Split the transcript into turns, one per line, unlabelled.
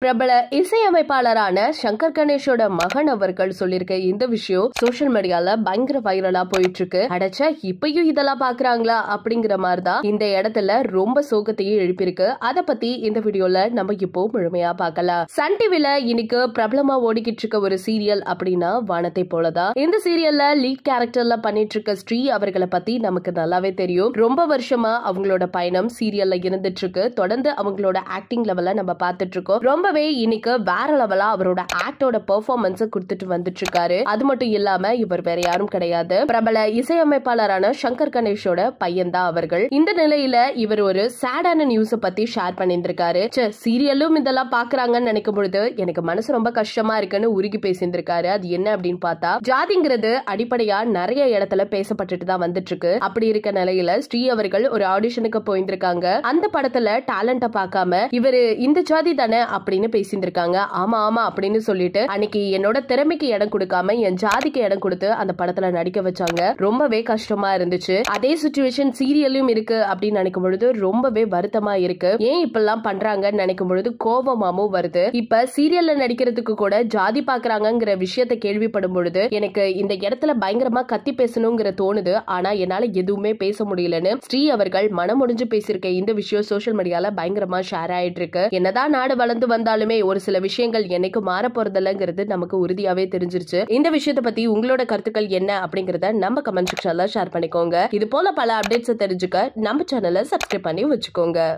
பிரபல இசையமைப்பாளரான சங்கர் கணேஷோட மகன் அவர்கள் சொல்லியிருக்க இந்த விஷயம் சோசியல் மீடியால பயங்கர வைரலா போயிட்டு இருக்கு. அடைச்சா இப்பயும் இதெல்லாம் பாக்குறாங்களா அப்படிங்கிற மாதிரிதான் இந்த இடத்துல ரொம்ப சோகத்தையும் எழுப்பியிருக்கு. அத பத்தி இந்த வீடியோல நம்ம இப்போ முழுமையா பார்க்கலாம். சன் டிவில இன்னைக்கு பிரபலமா ஓடிக்கிட்டு இருக்க ஒரு சீரியல் அப்படின்னா வானத்தை போலதான். இந்த சீரியல்ல லீட் கேரக்டர்ல பண்ணிட்டு இருக்க ஸ்ரீ அவர்களை பத்தி நமக்கு நல்லாவே தெரியும். ரொம்ப வருஷமா அவங்களோட பயணம் சீரியல்ல இருந்துட்டு இருக்கு. தொடர்ந்து அவங்களோட ஆக்டிங் லெவல நம்ம பார்த்துட்டு இருக்கோம். ரொம்பவே இன்னைக்கு வேற லெவலா அவரோட ஆக்டோட பெர்ஃபார்மன்ஸ் கொடுத்துட்டு வந்துட்டு இருக்காரு. அது மட்டும் இல்லாம இவர் வேற யாரும் கிடையாது, பிரபல இசையமைப்பாளரான சங்கர் கணேஷோட பையன் தான் அவர்கள். இந்த நிலையில இவர் ஒரு சேடான நியூஸ் பத்தி ஷேர் பண்ணியிருந்திருக்காரு. சீரியலும் இதெல்லாம் பாக்குறாங்கன்னு நினைக்கும் பொழுது எனக்கு மனசு ரொம்ப கஷ்டமா இருக்குன்னு உருகி பேசியிருந்திருக்காரு. அது என்ன அப்படின்னு பார்த்தா, ஜாதிங்கிறது அடிப்படையா நிறைய இடத்துல பேசப்பட்டுட்டு தான் வந்துட்டு இருக்கு. அப்படி இருக்க நிலையில ஸ்ரீ அவர்கள் ஒரு ஆடிஷனுக்கு போயிருந்திருக்காங்க. அந்த படத்துல டேலண்ட பார்க்காம இவரு இந்த ஜாதி தானே அப்படின்னு பேசியிருந்திருக்காங்க. ஆமா ஆமா அப்படின்னு சொல்லிட்டு அன்னைக்கு என்னோட திறமைக்கு இடம் கொடுக்காம என் ஜாதிக்கு இடம் கொடுத்து அந்த படத்துல நடிக்க வச்சாங்க. ரொம்பவே கஷ்டமா இருந்துச்சு. அதே சிச்சுவேஷன் சீரியலும் இருக்கு அப்படின்னு நினைக்கும் பொழுது ரொம்பவே வருத்தமா இருக்கு. ஏன் இப்பெல்லாம் பண்றாங்கன்னு நினைக்கும் பொழுது கோபமாவும் வருது. இப்ப சீரியல்ல நடிக்கிறதுக்கு கூட ஜாதி பாக்குறாங்கிற விஷயத்தை கேள்விப்படும் பொழுது எனக்கு இந்த இடத்துல பயங்கரமா கத்தி பேசணுங்கிற தோணுது. ஆனா என்னால எதுவுமே பேச முடியலன்னு ஸ்ரீ அவர்கள் மனம் முடிஞ்சு பேசியிருக்க இந்த விஷயம் சோசியல் மீடியால பயங்கரமா ஷேர் ஆயிட்டு இருக்கு. என்னதான் நாடு வளர்ந்து வந்தாலுமே ஒரு சில விஷயங்கள் என்னைக்கு மாற போறதில்லைங்கிறது நமக்கு உறுதியாவே தெரிஞ்சிருச்சு. இந்த விஷயத்தை பத்தி உங்களோட கருத்துக்கள் என்ன அப்படிங்கறத நம்ம கமெண்ட் செக்ஷன்ல ஷேர் பண்ணிக்கோங்க. இது போல பல அப்டேட்ஸ் தெரிஞ்சுக்க நம்ம சேனலை சப்ஸ்கிரைப் பண்ணி வச்சுக்கோங்க.